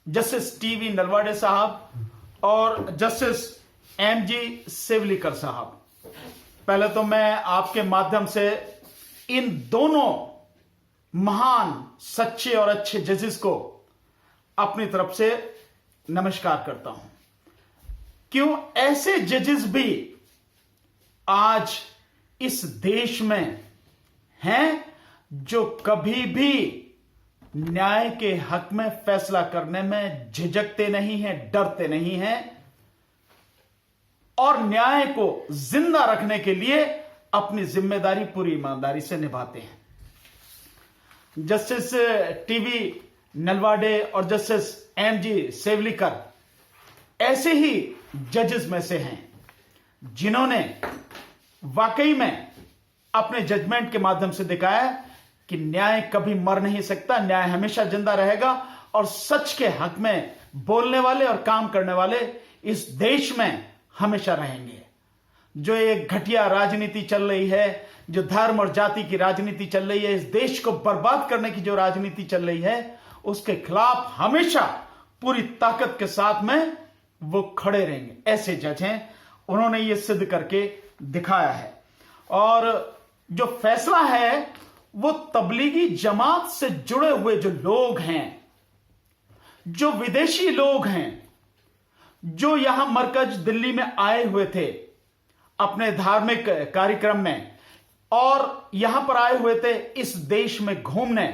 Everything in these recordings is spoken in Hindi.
जस्टिस टीवी नलवाडे साहब और जस्टिस एमजी सेवलीकर साहब। पहले तो मैं आपके माध्यम से इन दोनों महान सच्चे और अच्छे जजेस को अपनी तरफ से नमस्कार करता हूं। क्यों ऐसे जजेस भी आज इस देश में हैं जो कभी भी न्याय के हक में फैसला करने में झिझकते नहीं हैं, डरते नहीं हैं और न्याय को जिंदा रखने के लिए अपनी जिम्मेदारी पूरी ईमानदारी से निभाते हैं। जस्टिस टीवी नलवाडे और जस्टिस एमजी सेवलीकर ऐसे ही जजेस में से हैं जिन्होंने वाकई में अपने जजमेंट के माध्यम से दिखाया कि न्याय कभी मर नहीं सकता, न्याय हमेशा जिंदा रहेगा और सच के हक में बोलने वाले और काम करने वाले इस देश में हमेशा रहेंगे। जो एक घटिया राजनीति चल रही है, जो धर्म और जाति की राजनीति चल रही है, इस देश को बर्बाद करने की जो राजनीति चल रही है, उसके खिलाफ हमेशा पूरी ताकत के साथ में वो खड़े रहेंगे। ऐसे जज हैं, उन्होंने ये सिद्ध करके दिखाया है। और जो फैसला है वो तबलीगी जमात से जुड़े हुए जो लोग हैं, जो विदेशी लोग हैं, जो यहां मरकज दिल्ली में आए हुए थे अपने धार्मिक कार्यक्रम में और यहां पर आए हुए थे इस देश में घूमने,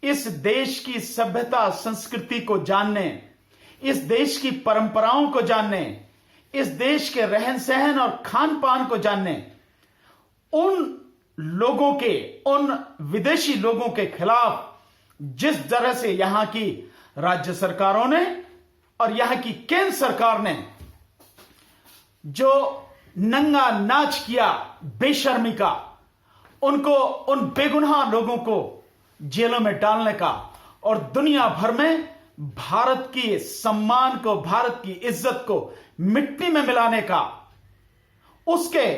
इस देश की सभ्यता संस्कृति को जानने, इस देश की परंपराओं को जानने, इस देश के रहन सहन और खान पान को जानने, उन लोगों के, उन विदेशी लोगों के खिलाफ जिस तरह से यहां की राज्य सरकारों ने और यहां की केंद्र सरकार ने जो नंगा नाच किया बेशर्मी का, उनको, उन बेगुनाह लोगों को जेलों में डालने का और दुनिया भर में भारत की सम्मान को, भारत की इज्जत को मिट्टी में मिलाने का, उसके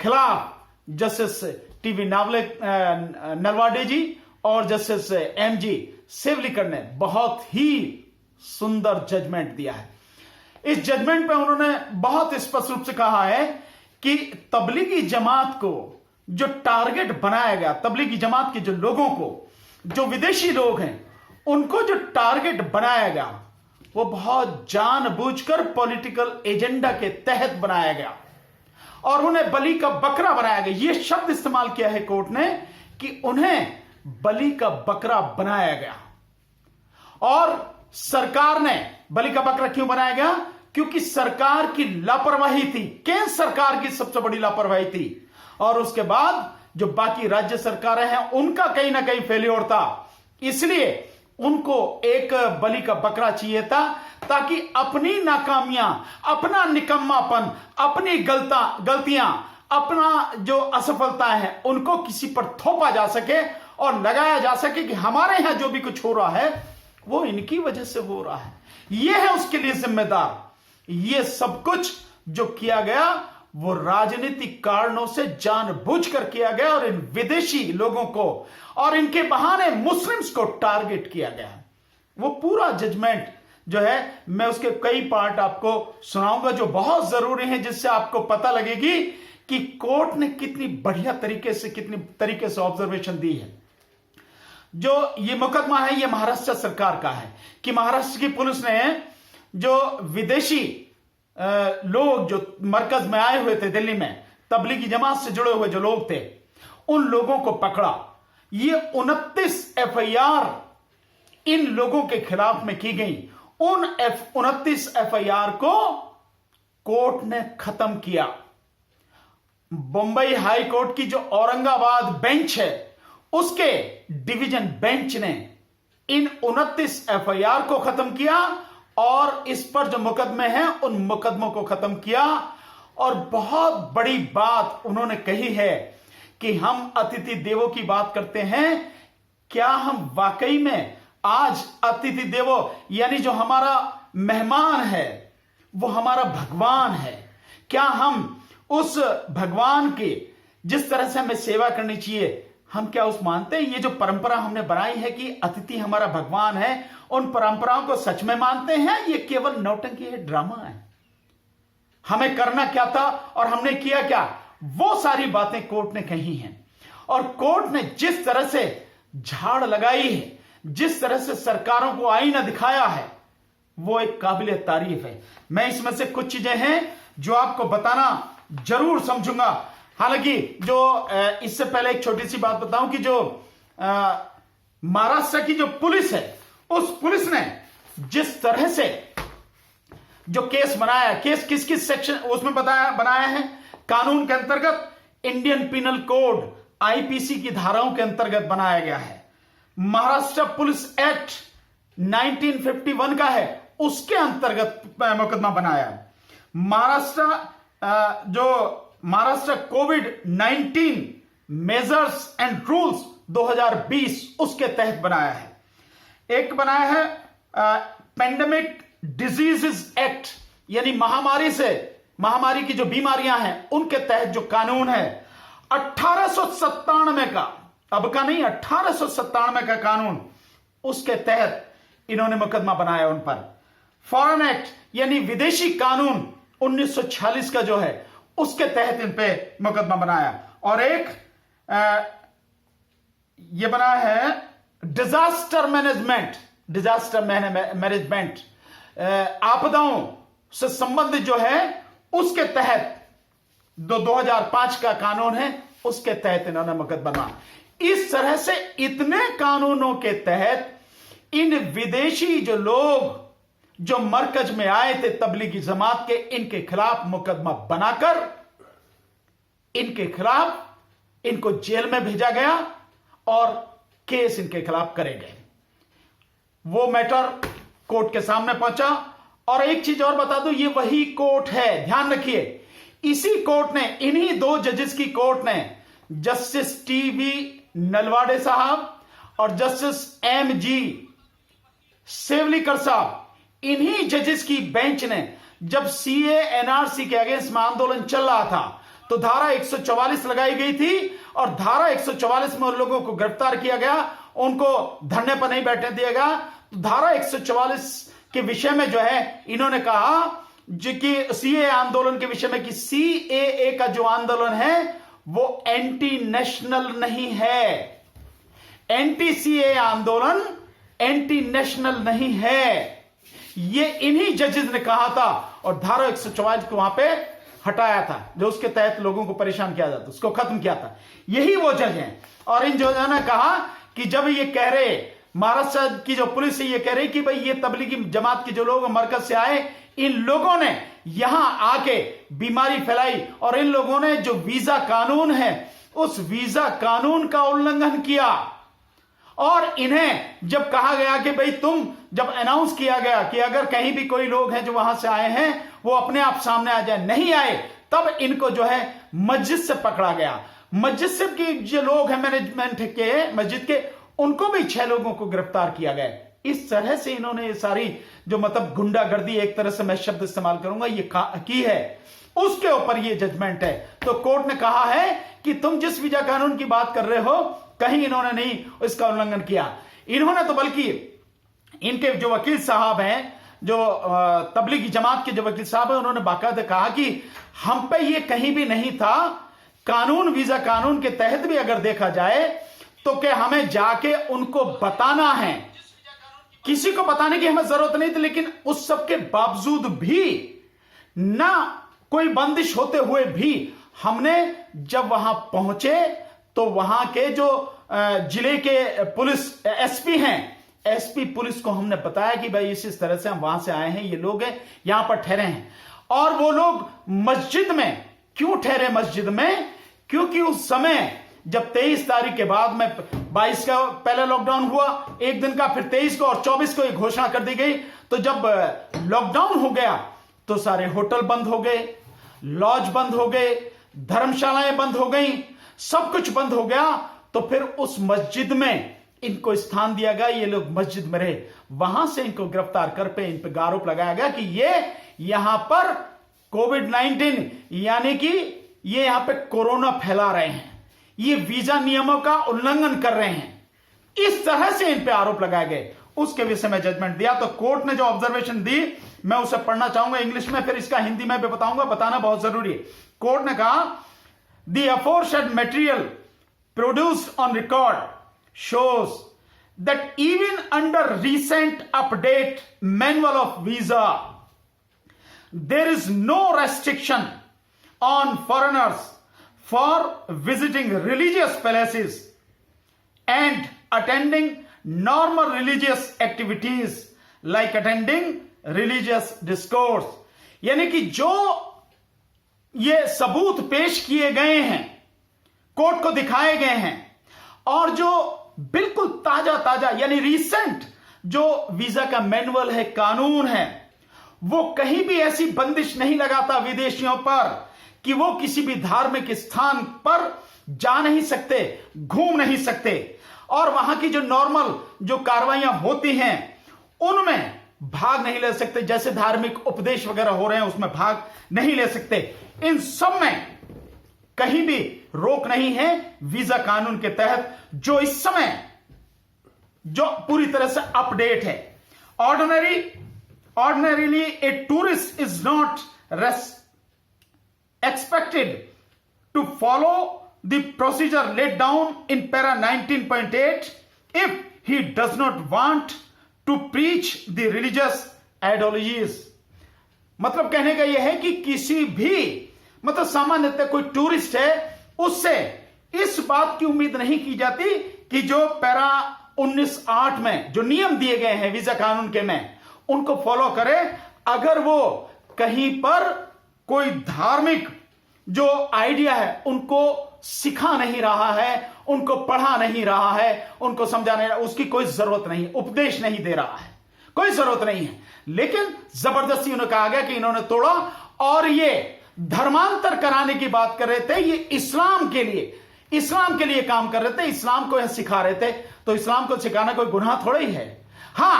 खिलाफ जस्टिस टीवी नलवाडे जी और जस्टिस एमजी सेवलीकर ने बहुत ही सुंदर जजमेंट दिया है। इस जजमेंट में उन्होंने बहुत स्पष्ट रूप से कहा है कि तबलीगी जमात को जो टारगेट बनाया गया, तबलीगी जमात के जो लोगों को, जो विदेशी लोग हैं, उनको जो टारगेट बनाया गया वो बहुत जानबूझकर पॉलिटिकल एजेंडा के तहत बनाया गया और उन्हें बलि का बकरा बनाया गया। यह शब्द इस्तेमाल किया है कोर्ट ने कि उन्हें बलि का बकरा बनाया गया। और सरकार ने बलि का बकरा क्यों बनाया गया? क्योंकि सरकार की लापरवाही थी, केंद्र सरकार की सबसे बड़ी लापरवाही थी और उसके बाद जो बाकी राज्य सरकारें हैं उनका कहीं ना कहीं फेल्योर था। इसलिए उनको एक बलि का बकरा चाहिए था ताकि अपनी नाकामियां, अपना निकम्मापन, अपनी गलतियां, अपना जो असफलताएं हैं उनको किसी पर थोपा जा सके और लगाया जा सके कि हमारे यहां जो भी कुछ हो रहा है वो इनकी वजह से हो रहा है, ये है उसके लिए जिम्मेदार। ये सब कुछ जो किया गया वो राजनीतिक कारणों से जानबूझकर किया गया और इन विदेशी लोगों को और इनके बहाने मुस्लिम्स को टारगेट किया गया। वो पूरा जजमेंट जो है मैं उसके कई पार्ट आपको सुनाऊंगा जो बहुत जरूरी है, जिससे आपको पता लगेगी कि कोर्ट ने कितनी बढ़िया तरीके से ऑब्जर्वेशन दी है। जो ये मुकदमा है ये महाराष्ट्र सरकार का है कि महाराष्ट्र की पुलिस ने जो विदेशी लोग जो मरकज में आए हुए थे दिल्ली में, तबलीगी जमात से जुड़े हुए जो लोग थे, उन लोगों को पकड़ा। ये 29 एफआईआर इन लोगों के खिलाफ में की गई। उन 29 एफआईआर को कोर्ट ने खत्म किया। बंबई हाई कोर्ट की जो औरंगाबाद बेंच है उसके डिवीजन बेंच ने इन 29 एफआईआर को खत्म किया और इस पर जो मुकदमे हैं उन मुकदमों को खत्म किया। और बहुत बड़ी बात उन्होंने कही है कि हम अतिथि देवो की बात करते हैं, क्या हम वाकई में आज अतिथि देवो यानी जो हमारा मेहमान है वो हमारा भगवान है? क्या हम उस भगवान की जिस तरह से हमें सेवा करनी चाहिए हम क्या उस मानते हैं ये जो परंपरा हमने बनाई है कि अतिथि हमारा भगवान है, उन परंपराओं को सच में मानते हैं? ये केवल नौटंकी है, ड्रामा है। हमें करना क्या था और हमने किया क्या, वो सारी बातें कोर्ट ने कही हैं। और कोर्ट ने जिस तरह से झाड़ लगाई है, जिस तरह से सरकारों को आईना दिखाया है, वो एक काबिल तारीफ है। मैं इसमें से कुछ चीजें हैं जो आपको बताना जरूर समझूंगा। हालांकि जो इससे पहले एक छोटी सी बात बताऊं कि जो महाराष्ट्र की जो पुलिस है, उस पुलिस ने जिस तरह से जो केस बनाया, केस किस किस सेक्शन उसमें बनाया है, कानून के अंतर्गत इंडियन पिनल कोड आईपीसी की धाराओं के अंतर्गत बनाया गया है। महाराष्ट्र पुलिस एक्ट 1951 का है, उसके अंतर्गत मुकदमा बनाया। महाराष्ट्र कोविड-19 मेजर्स एंड रूल्स 2020 उसके तहत बनाया है। एक बनाया है पेंडेमिक डिजीजेस एक्ट, यानी महामारी की जो बीमारियां हैं उनके तहत जो कानून है 1897 का, अब का नहीं, 1897 का कानून, उसके तहत इन्होंने मुकदमा बनाया उन पर। फॉरेन एक्ट यानी विदेशी कानून 1946 का जो है उसके तहत इन पे मुकदमा बनाया। और एक ये बना है डिजास्टर मैनेजमेंट, आपदाओं से संबंधित जो है उसके तहत 2005 का कानून है, उसके तहत इन्होंने मुकदमा बनाया। इस तरह से इतने कानूनों के तहत इन विदेशी जो लोग जो मरकज में आए थे तबलीगी जमात के, इनके खिलाफ मुकदमा बनाकर इनको जेल में भेजा गया और केस इनके खिलाफ करे गए। वो मैटर कोर्ट के सामने पहुंचा। और एक चीज और बता दूं, ये वही कोर्ट है, ध्यान रखिए, इसी कोर्ट ने, इन्हीं दो जजेस की कोर्ट ने, जस्टिस टीवी नलवाडे साहब और जस्टिस एमजी सेवलीकर साहब, इन्हीं जजेस की बेंच ने जब सीए एनआरसी के अगेंस्ट में आंदोलन चल रहा था तो धारा 144 लगाई गई थी और धारा 144 में उन लोगों को गिरफ्तार किया गया, उनको धरने पर नहीं बैठने दिया गया। तो धारा 144 के विषय में जो है इन्होंने कहा कि सीए आंदोलन के विषय में कि सीएए का जो आंदोलन है वो एंटी नेशनल नहीं है, एंटी सीए आंदोलन एंटी नेशनल नहीं है, ये इन्हीं जजेस ने कहा था। और धारा 144 को वहां पे हटाया था, जो उसके तहत लोगों को परेशान किया जाता, उसको खत्म किया था। यही वो जज हैं। और इन जजों ने कहा कि जब ये कह रहे, महाराष्ट्र की जो पुलिस है ये कह रही कि भाई ये तबलीगी जमात के जो लोग मरकज से आए, इन लोगों ने यहां आके बीमारी फैलाई और इन लोगों ने जो वीजा कानून है उस वीजा कानून का उल्लंघन किया। और इन्हें जब कहा गया कि भाई तुम, जब अनाउंस किया गया कि अगर कहीं भी कोई लोग हैं जो वहां से आए हैं वो अपने आप सामने आ जाए, नहीं आए, तब इनको जो है मस्जिद से पकड़ा गया। मस्जिद से के जो लोग हैं मैनेजमेंट के मस्जिद के, उनको भी 6 लोगों को गिरफ्तार किया गया। इस तरह से इन्होंने ये सारी जो मतलब गुंडागर्दी, एक तरह से मैं शब्द इस्तेमाल करूंगा, ये की है, उसके ऊपर ये जजमेंट है। तो कोर्ट ने कहा है कि तुम जिस वीजा कानून की बात कर रहे हो, कहीं इन्होंने नहीं इसका उल्लंघन किया। इन्होंने तो बल्कि इनके जो वकील साहब हैं, जो तबलीगी जमात के जो वकील साहब हैं, उन्होंने बाकायदा कहा कि हम पे ये कहीं भी नहीं था, कानून वीजा कानून के तहत भी अगर देखा जाए तो क्या हमें जाके उनको बताना है, किसी को बताने की हमें जरूरत नहीं थी। लेकिन उस सब के बावजूद भी, ना कोई बंदिश होते हुए भी, हमने जब वहां पहुंचे तो वहां के जो जिले के पुलिस एसपी हैं, एसपी पुलिस को हमने बताया कि भाई इस तरह से हम वहां से आए हैं, ये लोग हैं यहां पर ठहरे हैं। और वो लोग मस्जिद में क्यों ठहरे? मस्जिद में क्योंकि उस समय जब 23 तारीख के बाद में 22 का पहले लॉकडाउन हुआ एक दिन का, फिर 23 को और 24 को एक घोषणा कर दी गई। तो जब लॉकडाउन हो गया तो सारे होटल बंद हो गए, लॉज बंद हो गए, धर्मशालाएं बंद हो गई, सब कुछ बंद हो गया। तो फिर उस मस्जिद में इनको स्थान दिया गया, ये लोग मस्जिद में रहे। वहां से इनको गिरफ्तार कर पे इन पर आरोप लगाया गया कि ये यहां पर कोविड-19 यानी कि ये यहां पे कोरोना फैला रहे हैं, ये वीजा नियमों का उल्लंघन कर रहे हैं, इस तरह से इन पे आरोप लगाए गए, उसके विषय में जजमेंट दिया। तो कोर्ट ने जो ऑब्जर्वेशन दी मैं उसे पढ़ना चाहूंगा इंग्लिश में, फिर इसका हिंदी में भी बताऊंगा, बताना बहुत जरूरी है। कोर्ट ने कहा, the aforesaid material produced on record shows that even under recent update manual of visa there is no restriction on foreigners for visiting religious places and attending normal religious activities like attending religious discourse। यानी कि जो ये सबूत पेश किए गए हैं, कोर्ट को दिखाए गए हैं, और जो बिल्कुल ताजा ताजा यानी रीसेंट जो वीजा का मैनुअल है, कानून है, वो कहीं भी ऐसी बंदिश नहीं लगाता विदेशियों पर कि वो किसी भी धार्मिक स्थान पर जा नहीं सकते, घूम नहीं सकते, और वहां की जो नॉर्मल जो कार्रवाइयां होती हैं उनमें भाग नहीं ले सकते, जैसे धार्मिक उपदेश वगैरह हो रहे हैं उसमें भाग नहीं ले सकते। इन सब में कहीं भी रोक नहीं है वीजा कानून के तहत, जो इस समय जो पूरी तरह से अपडेट है। Ordinarily a tourist is not expected to follow the procedure laid down in para 19.8 if he does not want to preach the religious ideologies। मतलब कहने का यह है कि किसी भी मतलब सामान्यतः कोई टूरिस्ट है उससे इस बात की उम्मीद नहीं की जाती कि जो पैरा 19.8 में जो नियम दिए गए हैं वीजा कानून के में उनको फॉलो करे, अगर वो कहीं पर कोई धार्मिक जो आइडिया है उनको सिखा नहीं रहा है, उनको पढ़ा नहीं रहा है, उनको समझा नहीं रहा, उसकी कोई जरूरत नहीं है, उपदेश नहीं दे रहा है, कोई जरूरत नहीं है। लेकिन जबरदस्ती उन्हें कहा गया कि इन्होंने तोड़ा, और ये धर्मांतर कराने की बात कर रहे थे, ये इस्लाम के लिए काम कर रहे थे, इस्लाम को यह सिखा रहे थे। तो इस्लाम को सिखाना कोई गुनाह थोड़ा ही है। हां,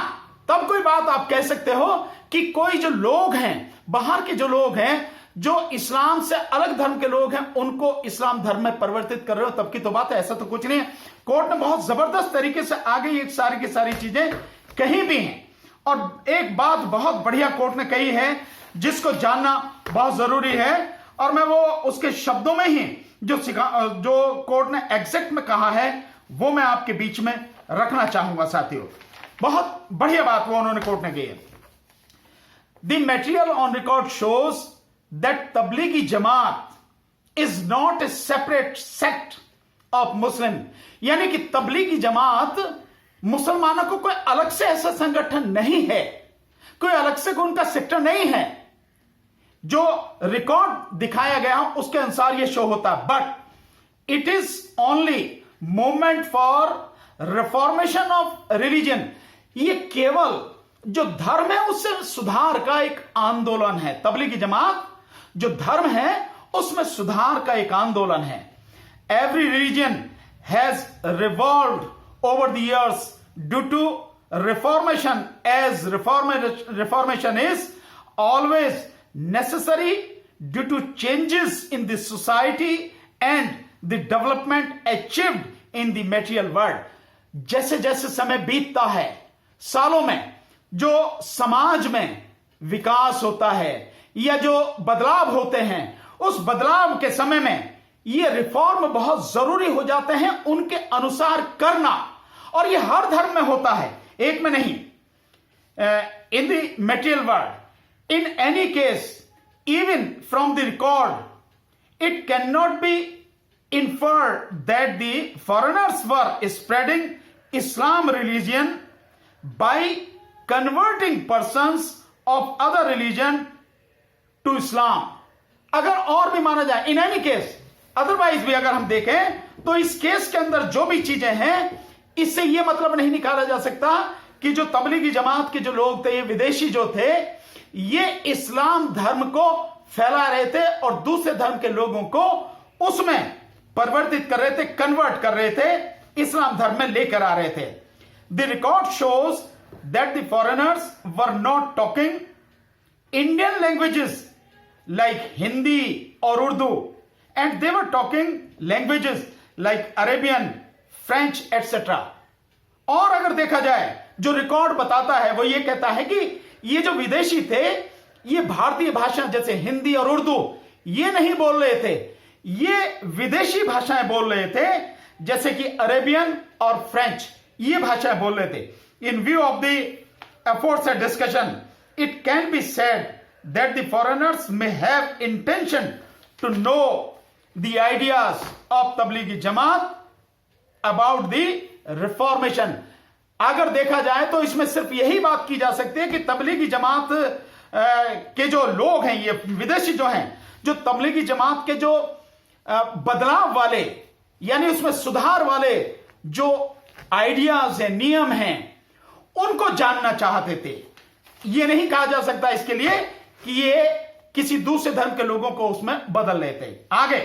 तब कोई बात आप कह सकते हो कि कोई जो लोग हैं, बाहर के जो लोग हैं, जो इस्लाम से अलग धर्म के लोग हैं, उनको इस्लाम धर्म में परिवर्तित कर रहे हो, तब की तो बात है, ऐसा तो कुछ नहीं है। कोर्ट ने बहुत जबरदस्त तरीके से आगे ये सारी की सारी चीजें कही भी हैं। और एक बात बहुत बढ़िया कोर्ट ने कही है जिसको जानना बहुत जरूरी है, और मैं वो उसके शब्दों में ही जो कोर्ट ने एग्जैक्ट में कहा है वो मैं आपके बीच में रखना चाहूंगा साथियों। बहुत बढ़िया बात वो उन्होंने कोर्ट ने कही है। The material on record shows that Tablighi Jamaat is not a separate sect of Muslim। यानी कि तबलीगी जमात मुसलमानों को कोई अलग से ऐसा संगठन नहीं है, कोई अलग से कोई उनका सेक्टर नहीं है। जो रिकॉर्ड दिखाया गया उसके अनुसार यह शो होता है, but it is only movement for reformation of religion. ये केवल जो धर्म है उससे सुधार का एक आंदोलन है। तबलीगी जमात जो धर्म है उसमें सुधार का एक आंदोलन है। Every religion has revolved over the years due to reformation, as reformation is always necessary due to changes in the society and the development achieved in the material world. जैसे जैसे समय बीतता है, सालों में जो समाज में विकास होता है या जो बदलाव होते हैं, उस बदलाव के समय में ये रिफॉर्म बहुत जरूरी हो जाते हैं उनके अनुसार करना, और ये हर धर्म में होता है, एक में नहीं। इन the material world, in any case, even from the record, it can not be inferred that the foreigners were spreading Islam religion by converting persons of other religion to Islam। अगर और भी माना जाए, इन एनी केस, अदरवाइज भी अगर हम देखें तो इस केस के अंदर जो भी चीजें हैं, इससे यह मतलब नहीं निकाला जा सकता कि जो तबलीगी जमात के जो लोग थे, ये विदेशी जो थे, ये इस्लाम धर्म को फैला रहे थे और दूसरे धर्म के लोगों को उसमें परिवर्तित कर रहे थे, कन्वर्ट कर रहे थे, इस्लाम धर्म में लेकर आ रहे थे। The record shows that the foreigners were not talking Indian languages like Hindi और Urdu, and they were talking languages like Arabian, French etcetera. और अगर देखा जाए जो रिकॉर्ड बताता है वो ये कहता है कि ये जो विदेशी थे ये भारतीय भाषा जैसे हिंदी और उर्दू ये नहीं बोल रहे थे, ये विदेशी भाषाएं बोल रहे थे जैसे कि अरेबियन और फ्रेंच ये भाषाएं बोल रहे थे। In view of the efforts discussion it can be said that the foreigners may have intention to know the ideas of Tablighi Jamaat about the reformation. अगर देखा जाए तो इसमें सिर्फ यही बात की जा सकती है कि तबलीगी जमात के जो लोग हैं, ये विदेशी जो हैं, जो तबलीगी जमात के जो बदलाव वाले यानी उसमें सुधार वाले जो आइडियाज हैं, नियम हैं, उनको जानना चाहते थे। ये नहीं कहा जा सकता इसके लिए कि ये किसी दूसरे धर्म के लोगों को उसमें बदल लेते। आगे,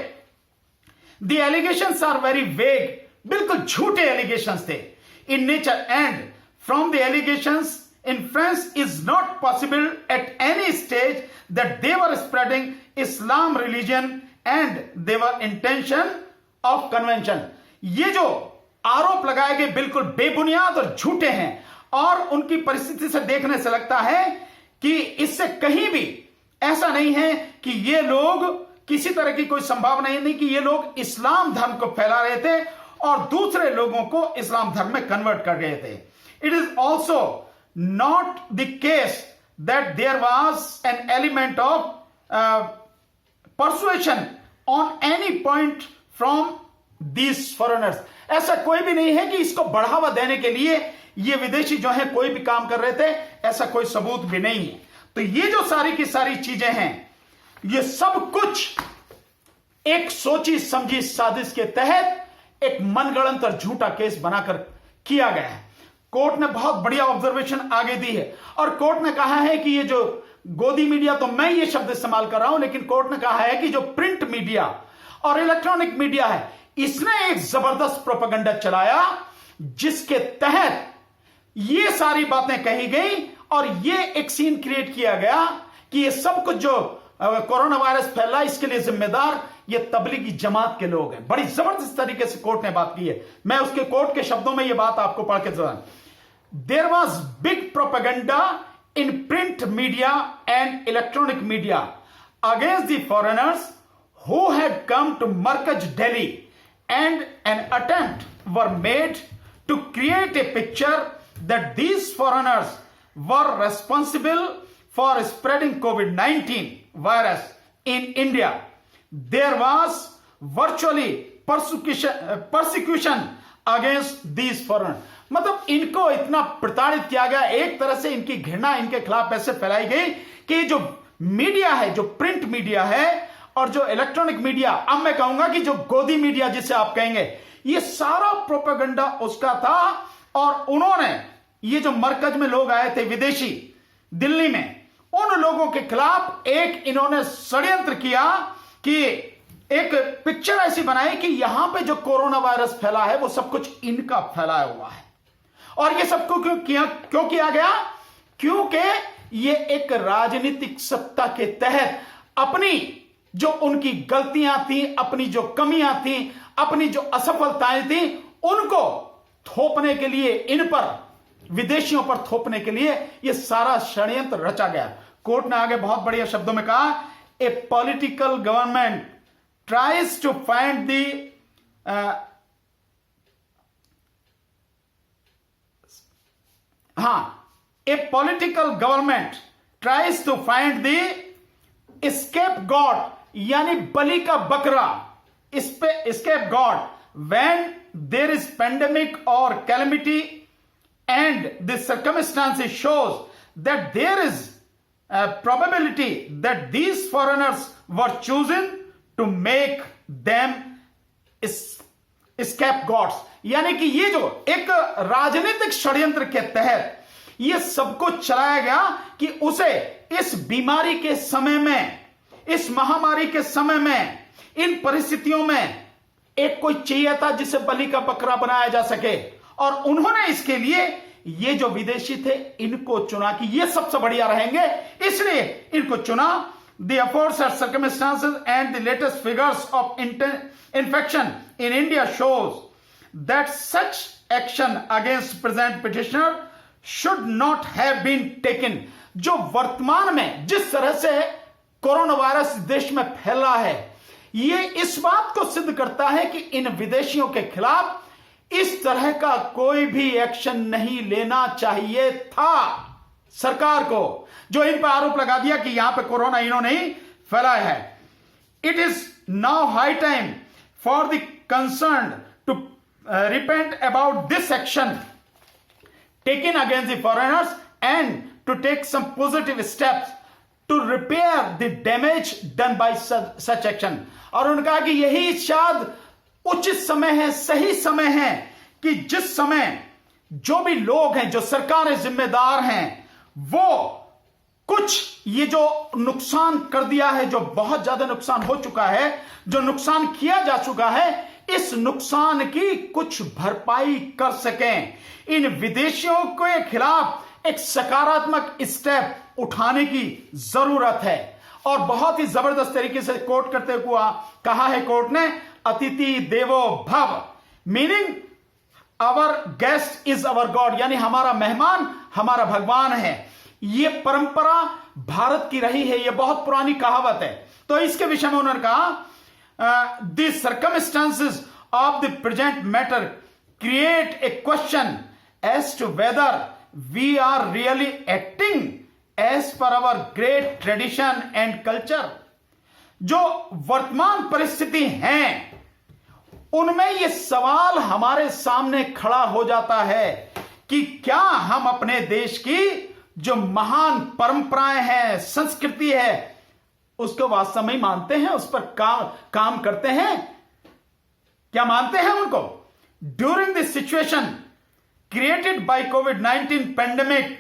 the allegations are very vague, बिल्कुल झूठे एलिगेशंस थे in nature, and from the allegations inference is not possible at any stage that they were spreading Islam religion and they were intention of convention। ये जो आरोप लगाए गए बिल्कुल बेबुनियाद और झूठे हैं और उनकी परिस्थिति से देखने से लगता है कि इससे कहीं भी ऐसा नहीं है कि ये लोग किसी तरह की कोई संभावना ही नहीं कि ये लोग इस्लाम धर्म को फैला रहे थे और दूसरे लोगों को इस्लाम धर्म में कन्वर्ट कर रहे थे। It is also not the case that there was an element of persuasion on any point from these foreigners। ऐसा कोई भी नहीं है कि इसको बढ़ावा देने के लिए ये विदेशी जो है कोई भी काम कर रहे थे, ऐसा कोई सबूत भी नहीं है। तो ये जो सारी की सारी चीजें हैं, ये सब कुछ एक सोची समझी साजिश के तहत एक मनगढ़ंत और झूठा केस बनाकर किया गया है। कोर्ट ने बहुत बढ़िया ऑब्जर्वेशन आगे दी है और कोर्ट ने कहा है कि ये जो गोदी मीडिया, तो मैं ये शब्द इस्तेमाल कर रहा हूं, लेकिन कोर्ट ने कहा है कि जो प्रिंट मीडिया और इलेक्ट्रॉनिक मीडिया है, इसने एक जबरदस्त प्रोपेगेंडा चलाया जिसके तहत ये सारी बातें कही गई और ये एक सीन क्रिएट किया गया कि ये सब कुछ जो कोरोना वायरस फैला इसके लिए जिम्मेदार ये तबलीगी जमात के लोग हैं। बड़ी जबरदस्त तरीके से कोर्ट ने बात की है। मैं उसके कोर्ट के शब्दों में ये बात आपको पढ़ के जरा, there was big propaganda in print media and electronic media against the foreigners who had come to Markaz Delhi and an attempt were made to create a picture that these foreigners were responsible for spreading COVID-19 virus in India. There was virtually persecution against these foreigners। मतलब इनको इतना प्रताड़ित किया गया, एक तरह से इनकी घृणा इनके खिलाफ ऐसे फैलाई गई कि जो मीडिया है, जो प्रिंट मीडिया है और जो इलेक्ट्रॉनिक मीडिया, अब मैं कहूंगा कि जो गोदी मीडिया जिसे आप कहेंगे, ये सारा प्रोपेगेंडा उसका था। और उन्होंने ये जो मरकज में लोग आए थे विदेशी दिल्ली में, उन लोगों के खिलाफ एक इन्होंने षड्यंत्र किया कि एक पिक्चर ऐसी बनाई कि यहां पे जो कोरोना वायरस फैला है वो सब कुछ इनका फैलाया हुआ है। और ये सबको क्यों किया गया? क्योंकि ये एक राजनीतिक सत्ता के तहत अपनी जो उनकी गलतियां थी, अपनी जो कमियां थी, अपनी जो असफलताएं थी, उनको थोपने के लिए, इन पर, विदेशियों पर थोपने के लिए यह सारा षड्यंत्र रचा गया। कोर्ट ने आगे बहुत बढ़िया शब्दों में कहा, a political government tries to find the a political government tries to find the scapegoat, यानी बलि का बकरा, इस पे scapegoat when there is pandemic और calamity and the circumstances shows that there is a probability that these foreigners were chosen to make them scapegoats। यानी कि ये जो एक राजनीतिक षड्यंत्र के तहत ये सब कुछ चलाया गया कि उसे इस बीमारी के समय में, इस महामारी के समय में, इन परिस्थितियों में एक कोई चाहिए था जिसे बलि का बकरा बनाया जा सके। और उन्होंने इसके लिए ये जो विदेशी थे इनको चुना कि ये सबसे बढ़िया रहेंगे, इसलिए इनको चुना। The efforts and circumstances and the latest figures of infection in India shows that such action against present petitioner should not have been taken. जो वर्तमान में जिस तरह से कोरोना वायरस देश में फैला है, ये इस बात को सिद्ध करता है कि इन विदेशियों के खिलाफ इस तरह का कोई भी एक्शन नहीं लेना चाहिए था सरकार को, जो इन पर आरोप लगा दिया कि यहां पे कोरोना इन्होंने ही फैलाया है. It is now high time for the concern to repent about this action taken against the foreigners and to take some positive steps to repair the damage done by such action. और उन्होंने कहा कि यही शायद उचित समय है, सही समय है कि जिस समय जो भी लोग हैं, जो सरकारें जिम्मेदार हैं, वो कुछ ये जो नुकसान कर दिया है, जो बहुत ज्यादा नुकसान हो चुका है, जो नुकसान किया जा चुका है, इस नुकसान की कुछ भरपाई कर सकें. इन विदेशियों के खिलाफ एक सकारात्मक स्टेप उठाने की जरूरत है. और बहुत ही जबरदस्त तरीके से कोट करते हुए कहा है कोर्ट ने, अतिथि देवो भव, meaning our guest is our god, यानी हमारा मेहमान हमारा भगवान है. ये परंपरा भारत की रही है, ये बहुत पुरानी कहावत है. तो इसके विषय में उन्होंने कहा, the circumstances of the present matter create a question as to whether we are really acting as per our great tradition and culture. जो वर्तमान परिस्थिति हैं, उनमें यह सवाल हमारे सामने खड़ा हो जाता है कि क्या हम अपने देश की जो महान परंपराएं हैं, संस्कृति है, उसको वास्तव में मानते हैं, उस पर काम करते हैं, क्या मानते हैं उनको. During this situation created by कोविड-19 pandemic,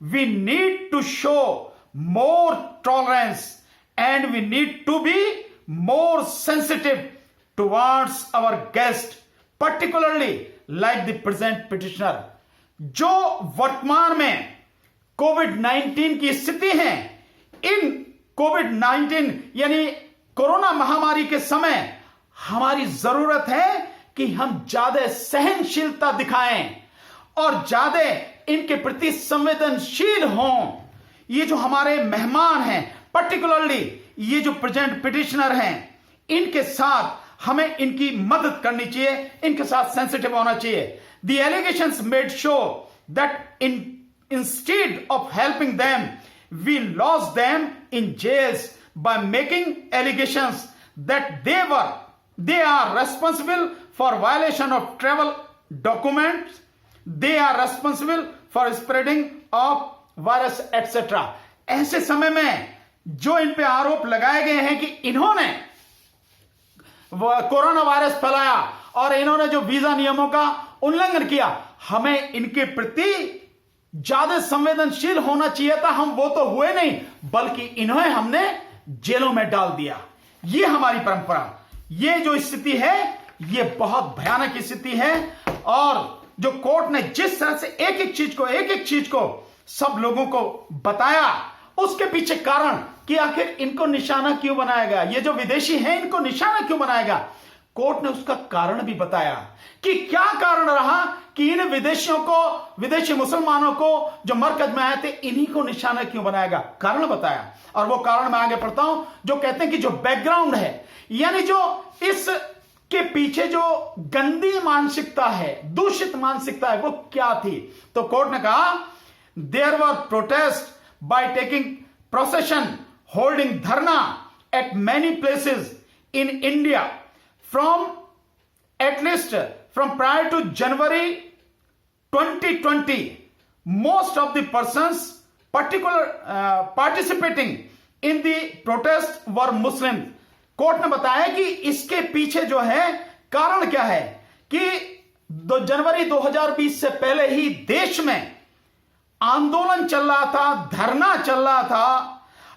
we need to show more tolerance and we need to be more sensitive towards our guest, particularly like the present petitioner. जो वर्तमान में कोविड-19 की स्थिति है, इन कोविड-19 यानी कोरोना महामारी के समय हमारी जरूरत है कि हम ज्यादा सहनशीलता दिखाएं और ज्यादा इनके प्रति संवेदनशील हों. ये जो हमारे मेहमान हैं, पर्टिकुलरली ये जो प्रेजेंट पिटिशनर हैं, इनके साथ हमें इनकी मदद करनी चाहिए, इनके साथ सेंसिटिव होना चाहिए. The allegations made show that instead of helping them, we lost them in jails by making allegations that they are responsible for violation of travel documents, they are responsible for spreading of virus etc. ऐसे समय में जो इन पे आरोप लगाए गए हैं कि इन्होंने कोरोना वायरस फैलाया और इन्होंने जो वीजा नियमों का उल्लंघन किया, हमें इनके प्रति ज्यादा संवेदनशील होना चाहिए था. हम वो तो हुए नहीं, बल्कि इन्हें हमने जेलों में डाल दिया. ये हमारी परंपरा, ये जो स्थिति है, ये बहुत भयानक स्थिति है. और जो कोर्ट ने जिस तरह से एक एक चीज को सब लोगों को बताया, उसके पीछे कारण कि आखिर इनको निशाना क्यों बनाएगा, ये जो विदेशी हैं इनको निशाना क्यों बनाएगा, कोर्ट ने उसका कारण भी बताया कि क्या कारण रहा कि इन विदेशियों को, विदेशी मुसलमानों को जो मरकज में आए थे, इन्हीं को निशाना क्यों बनाएगा, कारण बताया. और वो कारण मैं आगे पढ़ता हूं, जो कहते हैं कि जो बैकग्राउंड है, यानी जो इस के पीछे जो गंदी मानसिकता है, दूषित मानसिकता है, वो क्या थी. तो कोर्ट ने कहा, there were protest by taking procession, holding dharna at many places in India from at least from prior to January 2020. Most of the persons participating in the protest were Muslims. Court ने बताया कि इसके पीछे जो है कारण क्या है कि जनवरी 2020 से पहले ही देश में आंदोलन चल रहा था, धरना चल रहा था,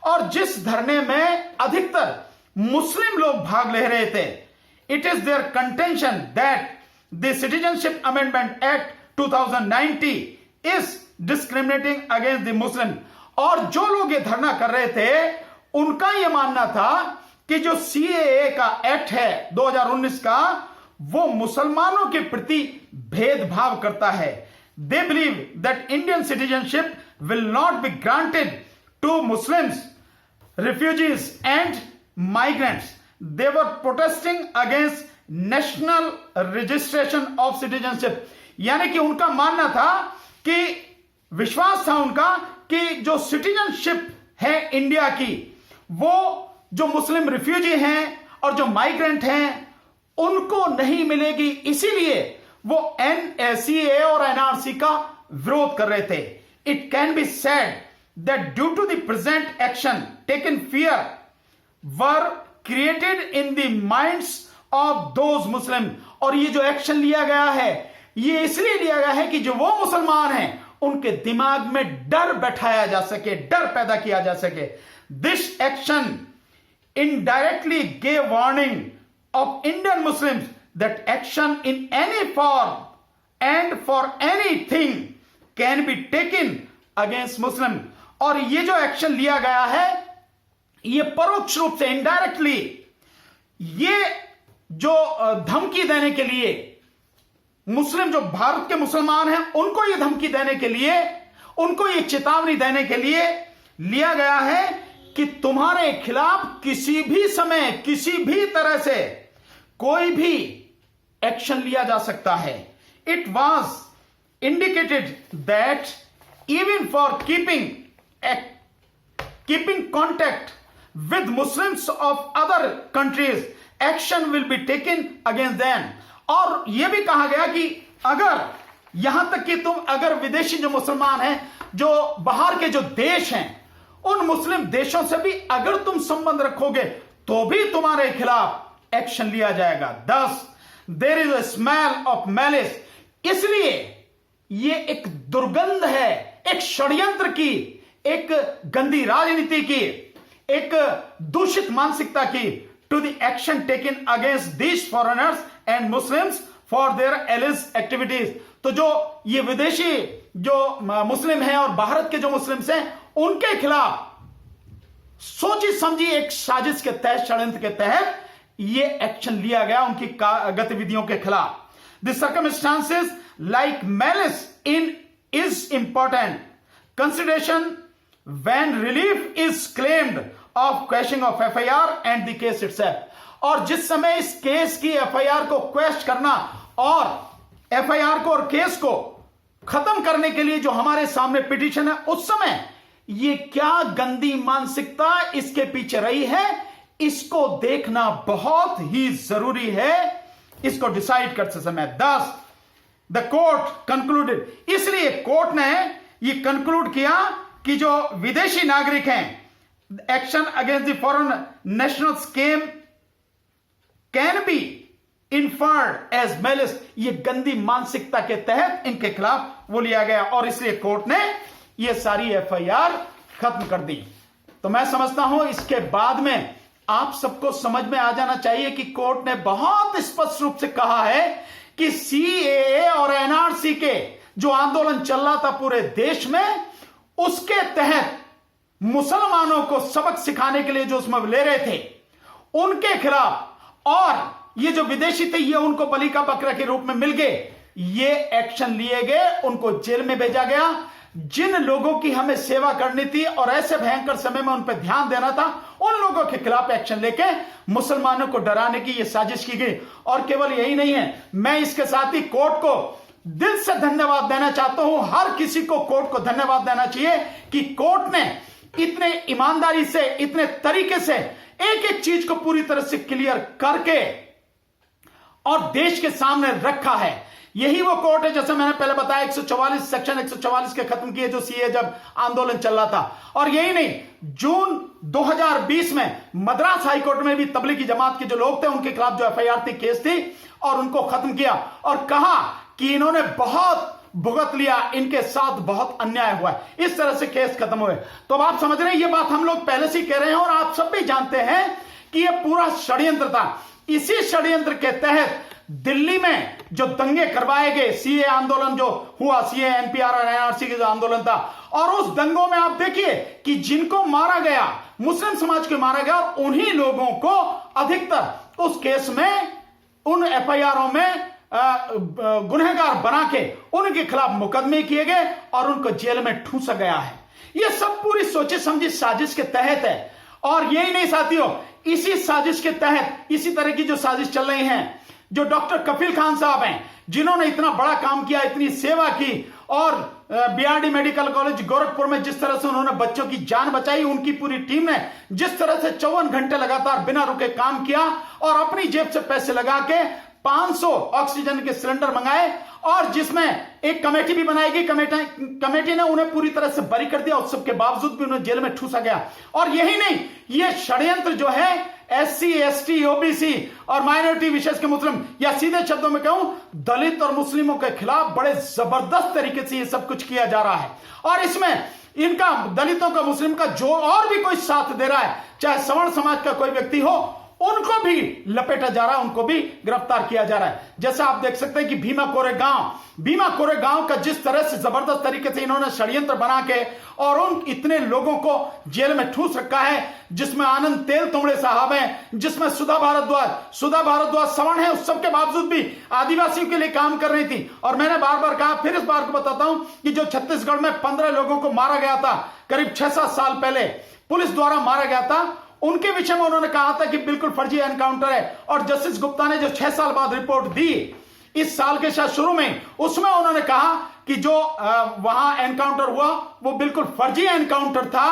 और जिस धरने में अधिकतर मुस्लिम लोग भाग ले रहे थे. It is their contention that the Citizenship Amendment Act 2090 is discriminating against the Muslim. और जो लोग ये धरना कर रहे थे, उनका यह मानना था कि जो CAA का एक्ट है 2019 का, वो मुसलमानों के प्रति भेदभाव करता है। They believe that Indian citizenship will not be granted to Muslims, refugees and migrants. They were protesting against national registration of citizenship. यानी कि उनका मानना था कि विश्वास था उनका कि जो सिटीजनशिप है इंडिया की, वो जो मुस्लिम रिफ्यूजी हैं और जो माइग्रेंट हैं उनको नहीं मिलेगी, इसीलिए वो NACA और NRC का विरोध कर रहे थे। It can be said that due to the present action taken, fear were created in the minds of those Muslim। और ये जो एक्शन लिया गया है ये इसलिए लिया गया है कि जो वो मुसलमान हैं उनके दिमाग में डर बैठाया जा सके, डर पैदा किया जा सके। This action indirectly gave warning of Indian Muslims that action in any form and for anything can be taken against Muslim। और ये जो एक्शन लिया गया है ये परोक्ष रूप से, इनडायरेक्टली, ये जो धमकी देने के लिए मुस्लिम, जो भारत के मुसलमान हैं उनको ये धमकी देने के लिए, उनको ये चेतावनी देने के लिए लिया गया है कि तुम्हारे खिलाफ किसी भी समय, किसी भी तरह से कोई भी एक्शन लिया जा सकता है। It was indicated that even for keeping contact with Muslims of other countries, action will be taken against them। और यह भी कहा गया कि अगर यहां तक कि तुम अगर विदेशी जो मुसलमान हैं, जो बाहर के जो देश हैं, उन मुस्लिम देशों से भी अगर तुम संबंध रखोगे तो भी तुम्हारे खिलाफ एक्शन लिया जाएगा। Thus there is a smell of malice। इसलिए ये एक दुर्गंध है, एक षड्यंत्र की, एक गंदी राजनीति की, एक दूषित मानसिकता की, to the action taken against these foreigners and Muslims for their alleged activities. तो जो ये विदेशी जो मुस्लिम हैं और भारत के जो मुस्लिम्स हैं उनके खिलाफ सोची समझी एक साजिश के तहत, षड्यंत्र के तहत ये एक्शन लिया गया उनकी गतिविधियों के खिलाफ। The circumstances like malice in is important consideration when relief is claimed of quashing of FIR and the case itself। और जिस समय इस केस की FIR को क्वेश्चन करना और FIR को और केस को खत्म करने के लिए जो हमारे सामने पिटीशन है, उस समय ये क्या गंदी मानसिकता इसके पीछे रही है, इसको देखना बहुत ही जरूरी है, इसको डिसाइड करते समय। 10 द कोर्ट कंक्लूडेड, इसलिए कोर्ट ने ये कंक्लूड किया कि जो विदेशी नागरिक हैं, action against the foreign nationals can be inferred as malice. ये गंदी मानसिकता के तहत इनके खिलाफ वो लिया गया और इसलिए कोर्ट ने ये सारी FIR खत्म कर दी। तो मैं समझता हूं इसके बाद में आप सबको समझ में आ जाना चाहिए कि कोर्ट ने बहुत स्पष्ट रूप से कहा है कि CAA और NRC के जो आंदोलन चल रहा था पूरे देश में, उसके तहत मुसलमानों को सबक सिखाने के लिए जो उसमें ले रहे थे उनके खिलाफ, और ये जो विदेशी थे ये उनको बलि का बकरा के रूप में मिल गए, ये एक्शन लिए गए, उनको जेल में भेजा गया। जिन लोगों की हमें सेवा करनी थी और ऐसे भयंकर समय में उन पर ध्यान देना था, उन लोगों के खिलाफ एक्शन लेके मुसलमानों को डराने की यह साजिश की गई। और केवल यही नहीं है, मैं इसके साथ ही कोर्ट को दिल से धन्यवाद देना चाहता हूं। हर किसी को कोर्ट को धन्यवाद देना चाहिए कि कोर्ट ने इतने ईमानदारी से, इतने तरीके से एक एक चीज को पूरी तरह से क्लियर करके और देश के सामने रखा है। यही वो कोर्ट है, जैसे मैंने पहले बताया, 144 सेक्शन 144 के खत्म किए जो CAA जब आंदोलन चल रहा था। और यही नहीं, जून 2020 में मद्रास हाईकोर्ट में भी तबलीगी जमात के जो लोग थे उनके खिलाफ जो FIR थी, केस थी, और उनको खत्म किया और कहा कि इन्होंने बहुत भुगत लिया, इनके साथ बहुत अन्याय हुआ है, इस तरह से केस खत्म हुए। तो अब आप समझ रहे हैं, ये बात हम लोग पहले से ही कह रहे हैं और आप सब भी जानते हैं कि यह पूरा षड्यंत्र था। इसी षड्यंत्र के तहत दिल्ली में जो दंगे करवाए गए, CAA आंदोलन जो हुआ, CAA NPR और NRC के जो आंदोलन था, और उस दंगों में आप देखिए कि जिनको मारा गया, मुस्लिम समाज को मारा गया, और उन्हीं लोगों को अधिकतर उस केस में उन एफआईआरों में गुनहगार बना के उनके खिलाफ मुकदमे किए गए और उनको जेल में ठूंसा गया है। यह सब पूरी सोची समझी साजिश के तहत है। और यही नहीं साथियों, इसी साजिश के तहत इसी तरह की जो साजिश चल रही है, जो डॉक्टर कफील खान साहब हैं, जिन्होंने इतना बड़ा काम किया, इतनी सेवा की, और बीआरडी मेडिकल कॉलेज गोरखपुर में जिस तरह से उन्होंने बच्चों की जान बचाई, उनकी पूरी टीम ने जिस तरह से 54 घंटे लगातार बिना रुके काम किया और अपनी जेब से पैसे लगा के 500 ऑक्सीजन के सिलेंडर मंगाए, और जिसमें एक कमेटी भी बनाई गई। कमेटी ने उन्हें पूरी तरह से बरी कर दिया, उस सब के बावजूद भी उन्हें जेल में ठूसा गया। और यही नहीं, यह षड्यंत्र जो है एससी, एसटी, ओबीसी और माइनॉरिटी, विशेष के मुस्लिम, या सीधे शब्दों में कहूं दलित और मुस्लिमों के खिलाफ बड़े जबरदस्त तरीके से यह सब कुछ किया जा रहा है। और इसमें इनका, दलितों का, मुस्लिम का जो और भी कोई साथ दे रहा है, चाहे सवर्ण समाज का कोई व्यक्ति हो, उनको भी लपेटा जा रहा है, उनको भी गिरफ्तार किया जा रहा है। जैसा आप देख सकते हैं कि भीमा कोरे गांव का जिस तरह से जबरदस्त तरीके से इन्होंने षड्यंत्र बना के और उन इतने लोगों को जेल में ठूस रखा है, जिसमें आनंद तेल तुमड़े साहब हैं, जिसमें सुधा भारद्वाज सवर्ण है, उस सब के बावजूद भी आदिवासियों के लिए काम कर रही थी। और मैंने बार बार कहा, फिर इस बार को बताता हूं कि जो छत्तीसगढ़ में 15 लोगों को मारा गया था करीब 6-7 साल पहले, पुलिस द्वारा मारा गया था, उनके विषय में उन्होंने कहा था कि बिल्कुल फर्जी एनकाउंटर है। और जस्टिस गुप्ता ने जो 6 साल बाद रिपोर्ट दी, इस साल के शायद शुरू में, उसमें उन्होंने कहा कि जो वहां एनकाउंटर हुआ वो बिल्कुल फर्जी एनकाउंटर था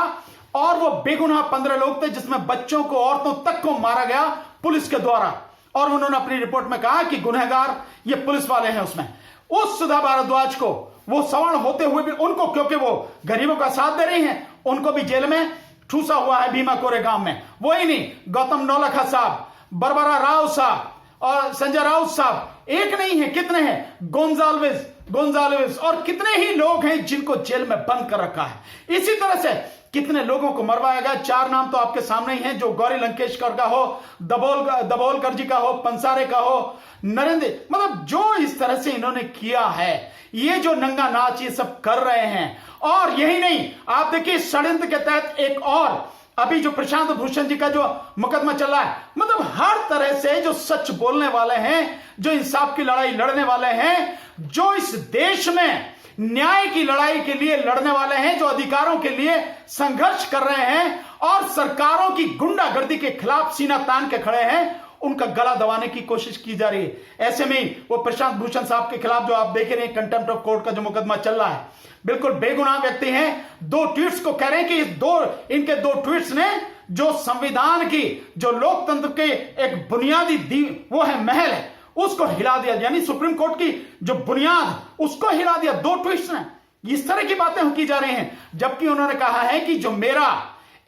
और वो बेगुनाह 15 लोग थे, जिसमें बच्चों को, औरतों तक को मारा गया पुलिस के द्वारा। और उन्होंने अपनी रिपोर्ट में कहा कि गुनहगार ये पुलिस वाले हैं। उसमें उस सुधा भारद्वाज को, वो सवर्ण होते हुए भी उनको, क्योंकि वो गरीबों का साथ दे रही हैं, उनको भी जेल में ठूसा हुआ है भीमा कोरे गांव में। वही नहीं, गौतम नौलखा साहब, बरबरा राव साहब और संजय राउत साहब, एक नहीं है, कितने हैं, गोंजाल्विस और कितने ही लोग हैं जिनको जेल में बंद कर रखा है। इसी तरह से कितने लोगों को मरवाया गया। 4 नाम तो आपके सामने ही हैं, जो गौरी लंकेशकर का हो, दबोलकर जी का हो, पंसारे का हो, नरेंद्र, मतलब जो इस तरह से इन्होंने किया है, ये जो नंगा नाच ये सब कर रहे हैं। और यही नहीं, आप देखिए षड्यंत्र के तहत एक और अभी जो प्रशांत भूषण जी का जो मुकदमा चल रहा है, मतलब हर तरह से जो सच बोलने वाले हैं, जो इंसाफ की लड़ाई लड़ने वाले हैं, जो इस देश में न्याय की लड़ाई के लिए लड़ने वाले हैं, जो अधिकारों के लिए संघर्ष कर रहे हैं और सरकारों की गुंडागर्दी के खिलाफ सीना तान के खड़े हैं, उनका गला दबाने की कोशिश की जा रही है। ऐसे में वो प्रशांत भूषण साहब के खिलाफ जो आप देख रहे हैं कंटेम्प्ट ऑफ कोर्ट का जो मुकदमा चल रहा है, बिल्कुल बेगुनाह व्यक्ति हैं। 2 ट्वीट्स को कह रहे हैं कि इनके 2 ट्वीट्स ने जो संविधान की, जो लोकतंत्र के एक बुनियादी वो है महल है, उसको हिला दिया, यानी सुप्रीम कोर्ट की जो बुनियाद, उसको हिला दिया 2 ट्वीट्स ने। इस तरह की बातें की जा रही हैं, जबकि उन्होंने कहा है कि जो मेरा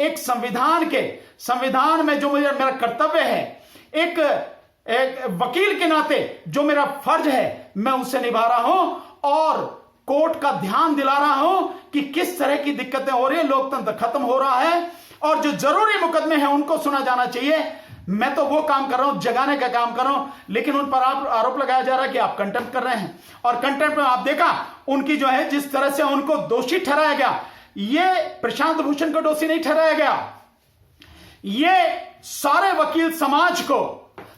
एक संविधान में जो मेरा कर्तव्य है, एक वकील के नाते जो मेरा फर्ज है, मैं उसे निभा रहा हूं और कोर्ट का ध्यान दिला रहा हूं कि किस तरह की दिक्कतें हो रही है, लोकतंत्र खत्म हो रहा है और जो जरूरी मुकदमे हैं उनको सुना जाना चाहिए। मैं तो वो काम कर रहा हूं, जगाने का काम कर रहा हूं, लेकिन उन पर आरोप लगाया जा रहा है कि आप कंटेम्प्ट कर रहे हैं। और कंटेम्प्ट में आप देखा उनकी जो है, जिस तरह से उनको दोषी ठहराया गया, ये प्रशांत भूषण को दोषी नहीं ठहराया गया, ये सारे वकील समाज को,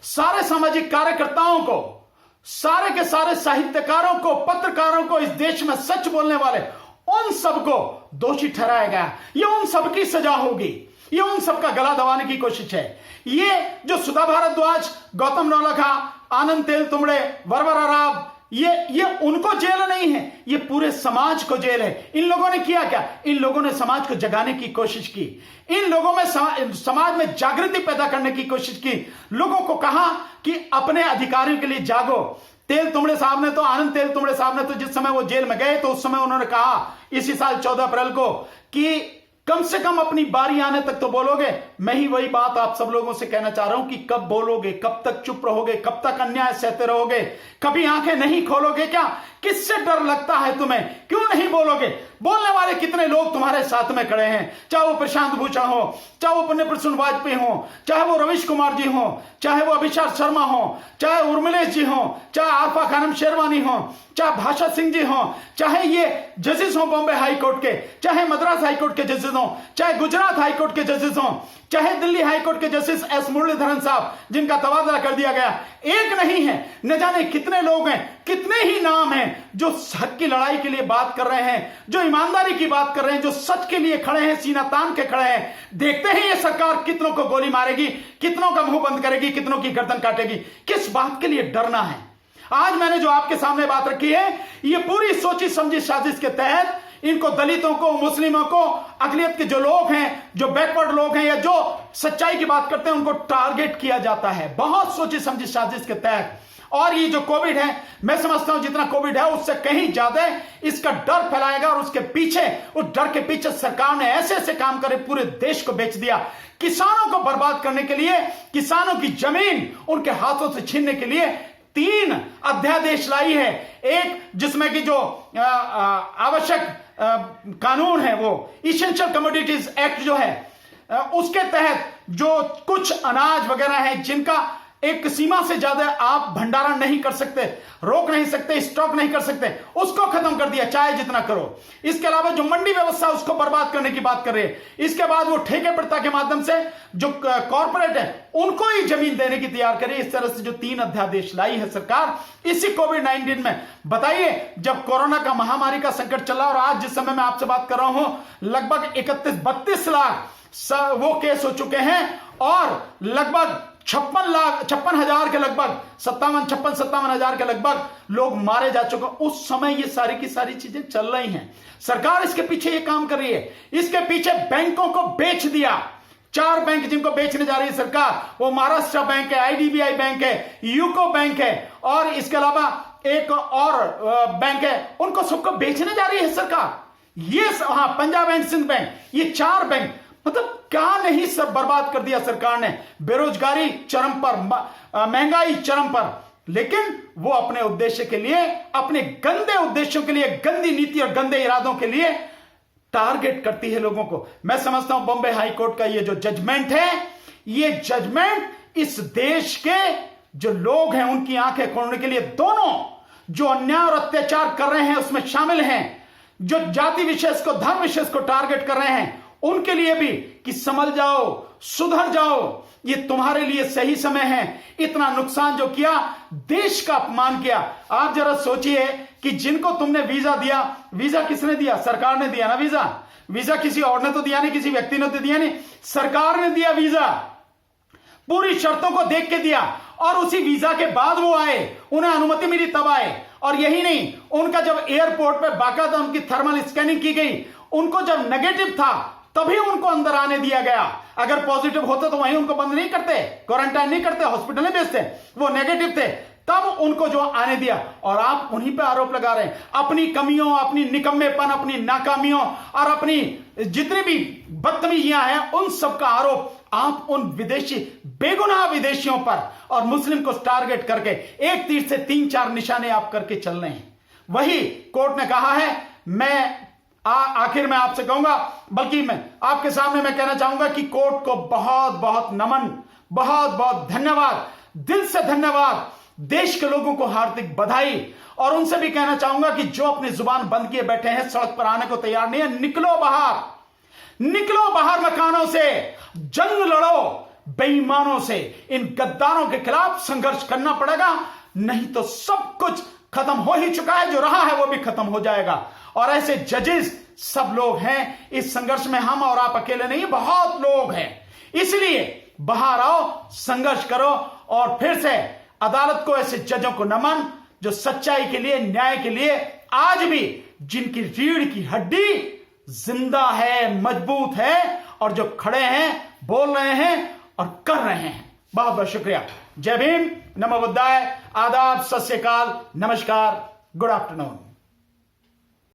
सारे सामाजिक कार्यकर्ताओं को, सारे के सारे साहित्यकारों को, पत्रकारों को, इस देश में सच बोलने वाले, उन सबको दोषी ठहराया गया। ये उन सबकी सजा होगी, ये उन सबका गला दबाने की कोशिश है। ये जो सुधा भारद्वाज, गौतम नौलखा, आनंद तेल तुमड़े, बरबरा राव, ये उनको जेल नहीं है, ये पूरे समाज को जेल है। इन लोगों ने किया क्या? इन लोगों ने समाज को जगाने की कोशिश की, इन लोगों में समाज में जागृति पैदा करने की कोशिश की, लोगों को कहा कि अपने अधिकारियों के लिए जागो। तेल तुमड़े साहब ने तो, आनंद तेल तुमड़े साहब ने तो जिस समय वो जेल में गए तो उस समय उन्होंने कहा इसी साल 14 अप्रैल को कि कम से कम अपनी बारी आने तक तो बोलोगे। मैं ही वही बात आप सब लोगों से कहना चाह रहा हूं कि कब बोलोगे, कब तक चुप रहोगे, कब तक अन्याय सहते रहोगे, कभी आंखें नहीं खोलोगे क्या किससे डर लगता है तुम्हें? क्यों नहीं बोलोगे? बोलने वाले कितने लोग तुम्हारे साथ में खड़े हैं, चाहे वो प्रशांत भूषण हो, चाहे वो पुण्य प्रसून वाजपेयी हो, चाहे वो रवीश कुमार जी हो, चाहे वो अभिषेक शर्मा हो, चाहे उर्मिलेश जी हो, चाहे आरफा खानम शेरवानी हो, चाहे भाषा सिंह जी हो, चाहे ये जजेस हो बॉम्बे हाई कोर्ट के, चाहे मद्रास हाई कोर्ट के जजेस हो, चाहे गुजरात हाई कोर्ट के जजेस हो, चाहे दिल्ली हाई कोर्ट के जस्टिस एस मुरलीधरन साहब जिनका तबादला कर दिया गया, एक नहीं है, न जाने कितने लोग हैं, कितने ही नाम हैं जो हक की लड़ाई के लिए बात कर रहे हैं, जो ईमानदारी की बात कर रहे हैं, जो सच के लिए खड़े हैं, सीना तान के खड़े हैं। देखते हैं ये सरकार कितनों को गोली मारेगी, कितनों का मुंह बंद करेगी, कितनों की गर्दन काटेगी। किस बात के लिए डरना है? आज मैंने जो आपके सामने बात रखी है, ये पूरी सोची समझी साजिश के तहत इनको, दलितों को, मुस्लिमों को, अकलियत के जो लोग हैं, जो बैकवर्ड लोग हैं या जो सच्चाई की बात करते हैं, उनको टारगेट किया जाता है बहुत सोची समझी साजिश के तहत। और ये जो कोविड है, मैं समझता हूं जितना कोविड है उससे कहीं ज्यादा इसका डर फैलाएगा, और उसके पीछे, उस डर के पीछे सरकार ने ऐसे ऐसे काम करे, पूरे देश को बेच दिया, किसानों को बर्बाद करने के लिए, किसानों की जमीन उनके हाथों से छीनने के लिए 3 अध्यादेश लाई है। एक जिसमें कि जो आवश्यक कानून है, वो इसेंशियल कमोडिटीज एक्ट जो है, उसके तहत जो कुछ अनाज वगैरह है जिनका एक सीमा से ज्यादा आप भंडारण नहीं कर सकते, रोक नहीं सकते, स्टॉक नहीं कर सकते, उसको खत्म कर दिया, चाहे जितना करो। इसके अलावा जो मंडी व्यवस्था उसको बर्बाद करने की बात कर रही है। इसके बाद वो ठेके प्रथा के माध्यम से जो कॉर्पोरेट है उनको ही जमीन देने की तैयार करी। इस तरह से जो 3 अध्यादेश लाई है सरकार इसी कोविड-19 में। बताइए, जब कोरोना का महामारी का संकट चला, और आज जिस समय मैं आपसे बात कर रहा हूं लगभग 31-32 लाख वो केस हो चुके हैं, और लगभग 56 हजार के लगभग 57 हजार के लगभग लोग मारे जा चुके। उस समय ये सारी की सारी चीजें चल रही हैं। सरकार इसके पीछे ये काम कर रही है। इसके पीछे बैंकों को बेच दिया। 4 बैंक जिनको बेचने जा रही है सरकार, वो महाराष्ट्र बैंक है, IDBI बैंक है, यूको बैंक है, और इसके अलावा एक और बैंक है, उनको सबको बेचने जा रही है सरकार। ये हाँ, पंजाब एंड सिंध बैंक, ये 4 बैंक, मतलब क्या नहीं सब बर्बाद कर दिया सरकार ने। बेरोजगारी चरम पर, महंगाई चरम पर, लेकिन वो अपने उद्देश्य के लिए, अपने गंदे उद्देश्यों के लिए, गंदी नीति और गंदे इरादों के लिए टारगेट करती है लोगों को। मैं समझता हूं बॉम्बे हाई कोर्ट का ये जो जजमेंट है, ये जजमेंट इस देश के जो लोग हैं उनकी आंखें खोलने के लिए, दोनों जो अन्याय और अत्याचार कर रहे हैं उसमें शामिल हैं, जो जाति विशेष को, धर्म विशेष को टारगेट कर रहे हैं, उनके लिए भी कि समझ जाओ, सुधर जाओ, ये तुम्हारे लिए सही समय है। इतना नुकसान जो किया, देश का अपमान किया। आप जरा सोचिए कि जिनको तुमने वीजा दिया, वीजा किसने दिया? सरकार ने दिया ना वीजा। वीजा किसी और ने तो दिया नहीं, किसी व्यक्ति ने तो दिया नहीं, सरकार ने दिया वीजा। पूरी शर्तों को देख के दिया, और उसी वीजा के बाद वो आए, उन्हें अनुमति मिली तब आए। और यही नहीं, उनका जब एयरपोर्ट पे बाकायदा उनकी थर्मल स्कैनिंग की गई, उनको जब नेगेटिव था तभी उनको अंदर आने दिया गया। अगर पॉजिटिव होते तो वहीं उनको बंद नहीं करते, क्वारंटाइन नहीं करते, हॉस्पिटल नहीं भेजते। वो नेगेटिव थे तब उनको जो आने दिया, और आप उन्हीं पे आरोप लगा रहे हैं। अपनी कमियों, अपनी निकम्मेपन, अपनी नाकामियों और अपनी जितनी भी बदतमीजियां हैं उन सब का आरोप आप उन विदेशी, बेगुनाह विदेशियों पर और मुस्लिम को टारगेट करके एक तीर से 3-4 निशाने आप करके चल रहे हैं। वही कोर्ट ने कहा है। मैं आखिर में आपसे कहूंगा, बल्कि मैं आपके सामने मैं कहना चाहूंगा कि कोर्ट को बहुत बहुत नमन, बहुत बहुत धन्यवाद, दिल से धन्यवाद, देश के लोगों को हार्दिक बधाई। और उनसे भी कहना चाहूंगा कि जो अपनी जुबान बंद किए बैठे हैं, सड़क पर आने को तैयार नहीं है, निकलो बाहर, निकलो बाहर मकानों से, जंग लड़ो बेईमानों से। इन गद्दारों के खिलाफ संघर्ष करना पड़ेगा, नहीं तो सब कुछ खत्म हो ही चुका है, जो रहा है वो भी खत्म हो जाएगा। और ऐसे जजेस सब लोग हैं इस संघर्ष में, हम और आप अकेले नहीं, बहुत लोग हैं। इसलिए बाहर आओ, संघर्ष करो, और फिर से अदालत को, ऐसे जजों को नमन जो सच्चाई के लिए, न्याय के लिए आज भी, जिनकी रीढ़ की हड्डी जिंदा है, मजबूत है, और जो खड़े हैं, बोल रहे हैं और कर रहे हैं। बहुत बहुत शुक्रिया। जय भीम, नमो बुद्धाय, आदाब, सत श्री अकाल, नमस्कार, गुड आफ्टरनून।